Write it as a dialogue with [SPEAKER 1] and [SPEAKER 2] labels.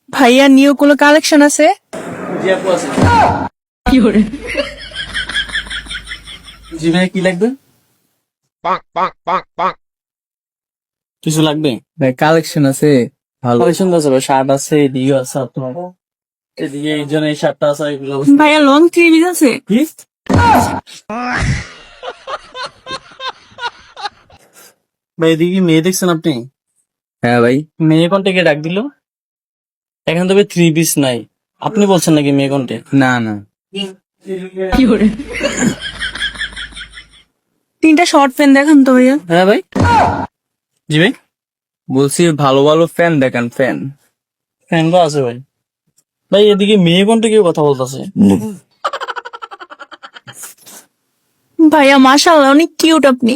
[SPEAKER 1] ভাইয়া নিউ কোনো কালেকশন আছে?
[SPEAKER 2] জি আপু আছে। জি ভাই কি লাগবে? কিছু লাগবে?
[SPEAKER 3] ভাই কালেকশন আছে ভালো।
[SPEAKER 2] কালেকশন আছে ভাই, শার্ট আছে, এদিকে আছে আপনার, এদিকে এই জন্য এই শার্টটা আছে, এগুলো
[SPEAKER 1] ভাইয়া লং থ্রি পিস আছে?
[SPEAKER 2] কি? ভাই এদিকে মেয়ে দেখছেন আপনি?
[SPEAKER 3] হ্যাঁ ভাই,
[SPEAKER 2] মেয়ে কন্টে ডাক দিল, এখানে তবে থ্রি পিস নাই, আপনি বলছেন নাকি মেয়ে কন্টে?
[SPEAKER 3] না না
[SPEAKER 1] তিনটা শর্ট প্যান্ট দেখান তো ভাইয়া।
[SPEAKER 2] হ্যাঁ ভাই। জি ভাই,
[SPEAKER 3] বলছি ভালো ভালো ফ্যান দেখান ফ্যান।
[SPEAKER 2] ফ্যান তো আছে ভাই। ভাই এদিকে মেয়ে কন্টে কেউ কথা বলতেছে।
[SPEAKER 1] ভাইয়া মাশাআল্লাহ অনেক কিউট আপনি।